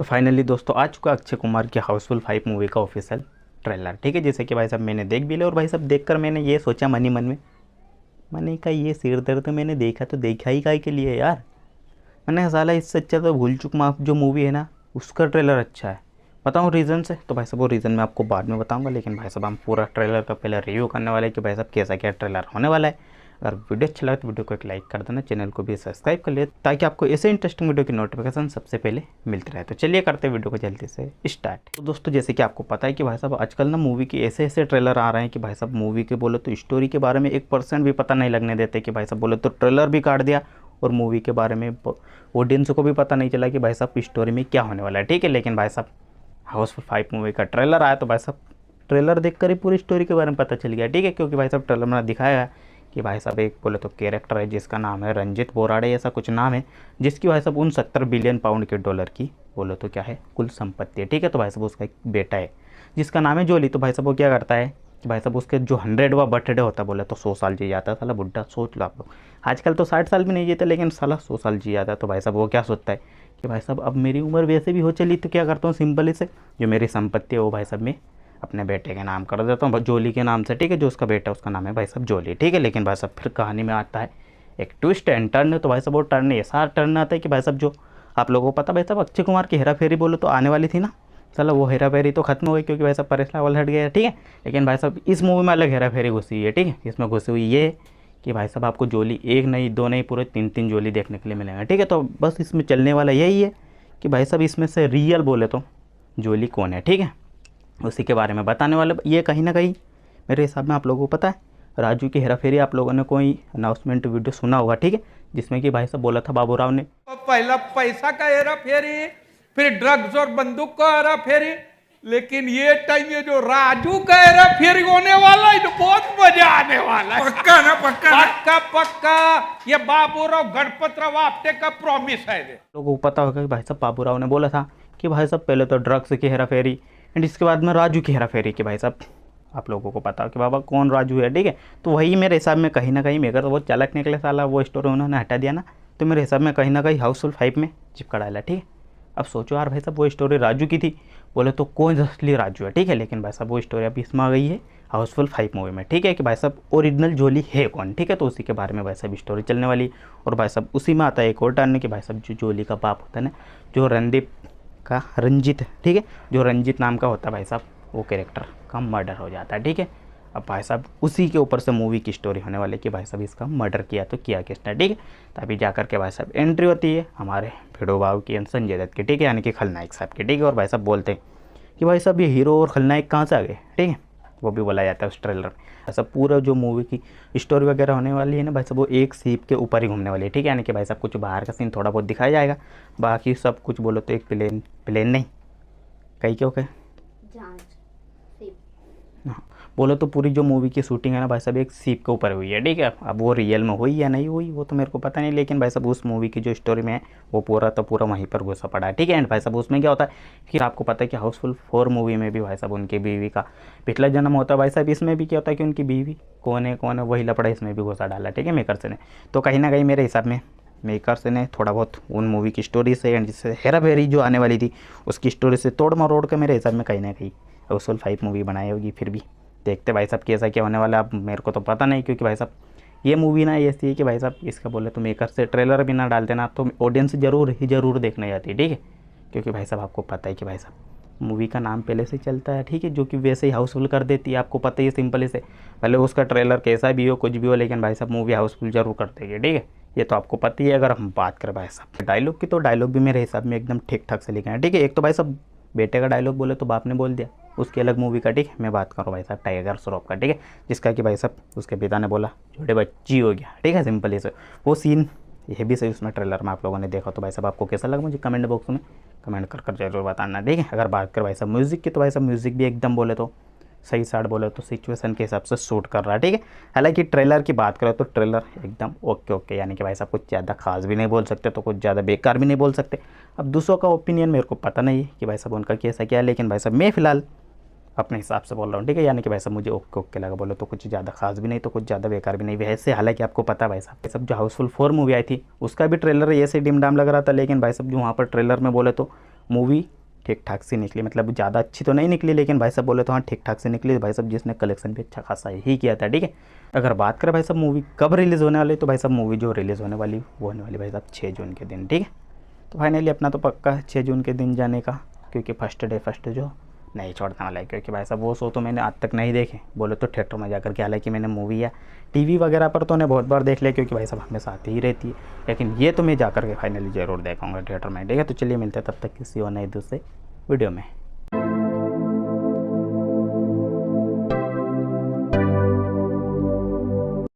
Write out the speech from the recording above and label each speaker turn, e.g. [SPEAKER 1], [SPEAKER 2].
[SPEAKER 1] Finally दोस्तों आ चुका अक्षय कुमार की हाउसफुल 5 मूवी का ऑफिशियल ट्रेलर। ठीक है, जैसे कि भाई साहब मैंने देख भी लिया और भाई साहब देखकर मैंने ये सोचा मन ही मन में, मैंने कहा ये सिर दर्द तो मैंने देखा तो देखा ही काहे के लिए यार। मैंने कहा साला इससे अच्छा तो भूल चूक माफ जो मूवी है ना उसका ट्रेलर अच्छा है। बताऊँ रीज़न से तो भाई साहब वो रीज़न मैं आपको बाद में बताऊंगा, लेकिन भाई साहब हम पूरा ट्रेलर का पहले रिव्यू करने वाले हैं कि भाई साहब कैसा क्या ट्रेलर होने वाला है। अगर वीडियो अच्छा लगे तो वीडियो को एक लाइक कर देना, चैनल को भी सब्सक्राइब कर ले ताकि आपको ऐसे इंटरेस्टिंग वीडियो की नोटिफिकेशन सबसे पहले मिलती रहे। तो चलिए करते हैं वीडियो को जल्दी से स्टार्ट। तो दोस्तों जैसे कि आपको पता है कि भाई साहब आजकल ना मूवी के ऐसे ऐसे ट्रेलर आ रहे हैं कि भाई साहब मूवी के बोले तो स्टोरी के बारे में 1% भी पता नहीं लगने देते कि भाई साहब बोले तो ट्रेलर भी काट दिया और मूवी के बारे में ऑडियंस को भी पता नहीं चला कि भाई साहब स्टोरी में क्या होने वाला है। ठीक है, लेकिन भाई साहब हाउसफुल 5 मूवी का ट्रेलर आया तो भाई साहब ट्रेलर देखकर ही पूरी स्टोरी के बारे में पता चल गया। ठीक है, क्योंकि भाई साहब ट्रेलर में दिखाया है कि भाई साहब एक बोले तो कैरेक्टर है जिसका नाम है रंजीत बोराड़े, ऐसा कुछ नाम है, जिसकी भाई साहब 69 बिलियन पाउंड के डॉलर की बोले तो क्या है कुल संपत्ति है। ठीक है, तो भाई साहब उसका एक बेटा है जिसका नाम है जोली। तो भाई साहब वो क्या करता है कि भाई साहब उसके जो 100वां बर्थडे होता है बोले तो 100 साल जी जाता है। साला बुढ़ा सोच लो आप लोग, आजकल तो 60 साल भी नहीं जीते लेकिन साला 100 साल जी जाता है। तो भाई साहब वो क्या सोचता है कि भाई साहब अब मेरी उम्र वैसे भी हो चली तो क्या करता हूँ सिंपल से जो मेरी संपत्ति है वो भाई साहब मैं अपने बेटे के नाम कर देता हूँ, जोली के नाम से। ठीक है, जो उसका बेटा उसका नाम है भाई साहब जोली। ठीक है, लेकिन भाई साहब फिर कहानी में आता है एक ट्विस्ट एंड टर्न। तो भाई साहब वो टर्न ऐसा टर्न आता है कि भाई साहब जो आप लोगों को पता भाई साहब अक्षय कुमार की हेरा फेरी बोलो तो आने वाली थी ना, चलो वो हेरा फेरी तो खत्म हो गई क्योंकि भाई साहब परेश रावल हट गया। ठीक है, लेकिन भाई साहब इस मूवी में अलग हेरा फेरी घुसी है। ठीक है, इसमें घुसी हुई ये कि भाई साहब आपको जोली एक नहीं दो नहीं पूरे 3 जोली देखने के लिए मिलेंगे। ठीक है, तो बस इसमें चलने वाला यही है कि भाई साहब इसमें से रियल बोले तो जोली कौन है। ठीक है, उसी के बारे में बताने वाले। ये कहीं ना कहीं मेरे हिसाब में आप लोगों को पता है राजू की हेरा फेरी आप लोगों ने कोई अनाउंसमेंट वीडियो सुना होगा। ठीक है, जिसमें कि भाई साहब बोला था बाबूराव ने
[SPEAKER 2] पहला पैसा का हेरा फेरी, फिर ड्रग्स और बंदूक का हेरा फेरी, लेकिन ये टाइम ये जो राजू का हेरा फेरी होने वाला है तो बहुत मजा आने वाला है। पक्का ना? पक्का पक्का ये बाबूराव गणपतराव आपटे का प्रॉमिस है।
[SPEAKER 1] लोगों को पता होगा कि भाई साहब बाबूराव ने बोला था कि भाई साहब पहले तो ड्रग्स की हेरा फेरी एंड इसके बाद में राजू की हेरा फेरी कि भाई साहब आप लोगों को पता हो कि बाबा कौन राजू है। ठीक है, तो वही मेरे हिसाब में कहीं ना कहीं मेरे तो वो चालक निकले साला वो स्टोरी उन्होंने हटा दिया ना, तो मेरे हिसाब में कहीं ना कहीं हाउसफुल 5 में चिपका डाला। ठीक है, अब सोचो यार भाई साहब वो स्टोरी राजू की थी बोले तो कौन असली राजू है। ठीक है, लेकिन भाई साहब वो स्टोरी अभी इसमें आ गई है हाउसफुल 5 मूवी में। ठीक है, कि भाई साहब ओरिजिनल जोली है कौन। ठीक है, तो उसी के बारे में भाई साहब स्टोरी चलने वाली। और भाई साहब उसी में आता है एक और टर्न कि भाई साहब जो जोली का बाप होता है ना, जो रणदीप का रंजीत, ठीक है, जो रंजीत नाम का होता है भाई साहब वो कैरेक्टर का मर्डर हो जाता है। ठीक है, अब भाई साहब उसी के ऊपर से मूवी की स्टोरी होने वाली है कि भाई साहब इसका मर्डर किया तो किया किसने। ठीक है, तभी जाकर के भाई साहब एंट्री होती है हमारे भिड़ो बाबू की संजय दत्त की। ठीक है, यानी कि खलनायक साहब की। ठीक है, और भाई साहब बोलते हैं कि भाई साहब ये हीरो और खलनायक कहाँ से आ गए। ठीक है, वो भी बोला जाता है उस ट्रेलर में। ऐसा पूरा जो मूवी की स्टोरी वगैरह होने वाली है ना भाई साहब वो एक सीप के ऊपर ही घूमने वाली है। ठीक है, यानी कि भाई साहब कुछ बाहर का सीन थोड़ा बहुत दिखाया जाएगा, बाकी सब कुछ बोलो तो एक प्लेन नहीं कहीं क्यों कहे हाँ बोलो तो पूरी जो मूवी की शूटिंग है ना भाई साहब एक सीप के ऊपर हुई है। ठीक है, अब वो रियल में हुई या नहीं हुई वो तो मेरे को पता नहीं, लेकिन भाई साहब उस मूवी की जो स्टोरी में है वो पूरा तो पूरा वहीं पर घुसा पड़ा है। ठीक है, एंड भाई साहब उसमें क्या होता है फिर आपको पता है कि हाउसफुल 4 मूवी में भी भाई साहब उनकी बीवी का पिछला जन्म होता है। भाई साहब इसमें भी क्या होता है कि उनकी बीवी कौन है वही लपड़ा इसमें भी घुसा डाला। ठीक है, मेकर्स ने तो कहीं ना कहीं मेरे हिसाब में मेकर्स ने थोड़ा बहुत उन मूवी की स्टोरी से एंड जिससे हेरा फेरी जो आने वाली थी उसकी स्टोरी से तोड़ मरोड़ के मेरे हिसाब में कहीं ना कहीं हाउसफुल 5 मूवी बनाई होगी। फिर भी देखते भाई साहब कैसा क्या होने वाला है, अब मेरे को तो पता नहीं क्योंकि भाई साहब ये मूवी ना ऐसी है कि भाई साहब इसका बोले तो मेकर से ट्रेलर भी ना डालते ना तो ऑडियंस ज़रूर देखने जाती है। ठीक है, क्योंकि भाई साहब आपको पता है कि भाई साहब मूवी का नाम पहले से चलता है। ठीक है, जो कि वैसे ही हाउसफुल कर देती है, आपको पता ही है सिंपली से, भले उसका ट्रेलर कैसा भी हो कुछ भी हो लेकिन भाई साहब मूवी हाउसफुल जरूर कर देगी। ठीक है, ये तो आपको पता ही है। अगर हम बात करें भाई साहब डायलॉग की तो डायलॉग भी मेरे हिसाब में एकदम ठीक ठाक से लिखे हैं। ठीक है, एक तो भाई साहब बेटे का डायलॉग बोले तो बाप ने बोल दिया, उसकी अलग मूवी का। ठीक है, मैं बात करूँ भाई साहब टाइगर श्रॉफ का। ठीक है, जिसका कि भाई साहब उसके पिता ने बोला छोटे बच्ची हो गया। ठीक है, सिंपली से वो सीन ये भी सही उसमें ट्रेलर में आप लोगों ने देखा। तो भाई साहब आपको कैसा लगा मुझे कमेंट बॉक्स में कमेंट कर जरूर बताना। ठीक है, अगर बात करें भाई साहब म्यूज़िक की तो भाई साहब म्यूज़िक भी एकदम बोले तो सही साइड बोले तो सिचुएशन के हिसाब से शूट कर रहा है। ठीक है, हालांकि ट्रेलर की बात करें तो ट्रेलर एकदम ओके यानी कि भाई साहब कुछ ज़्यादा खास भी नहीं बोल सकते तो कुछ ज़्यादा बेकार भी नहीं बोल सकते। अब दूसरों का ओपिनियन मेरे को पता नहीं है कि भाई साहब उनका कैसा क्या है, लेकिन भाई साहब मैं फ़िलहाल अपने हिसाब से बोल रहा हूँ। ठीक है, यानी कि भाई साहब मुझे ओके लगा बोलो तो कुछ ज़्यादा खास भी नहीं तो कुछ ज़्यादा बेकार भी नहीं वैसे। हालांकि आपको पता है भाई साहब जो हाउसफुल 4 मूवी आई थी उसका भी ट्रेलर ऐसे डिम डाम लग रहा था, लेकिन भाई साहब जो वहाँ पर ट्रेलर में बोले तो मूवी ठीक ठाक सी निकली, मतलब ज़्यादा अच्छी तो नहीं निकली, लेकिन भाई साहब बोले तो हाँ ठीक ठाक से निकली भाई साहब, जिसने कलेक्शन भी अच्छा खासा ही किया था। ठीक है, अगर बात करें भाई साहब मूवी कब रिलीज़ होने वाली, तो भाई साहब मूवी जो रिलीज़ होने वाली वो होने वाली भाई साहब 6 जून के दिन। ठीक है, तो फाइनली अपना तो पक्का है 6 जून के दिन जाने का, क्योंकि फर्स्ट जो नहीं छोड़ने वाला है, क्योंकि भाई साहब वो शो तो मैंने आज तक नहीं देखे, बोले तो थिएटर में जाकर के, हालांकि मैंने मूवी या टीवी वगैरह पर तो उन्हें बहुत बार देख लिया, क्योंकि भाई साहब हमेशा आती ही रहती है, लेकिन ये तो मैं जाकर के फाइनली ज़रूर देखूँगा थिएटर में। ठीक है, तो चलिए मिलते हैं तब तक किसी और नए दूसरे वीडियो में।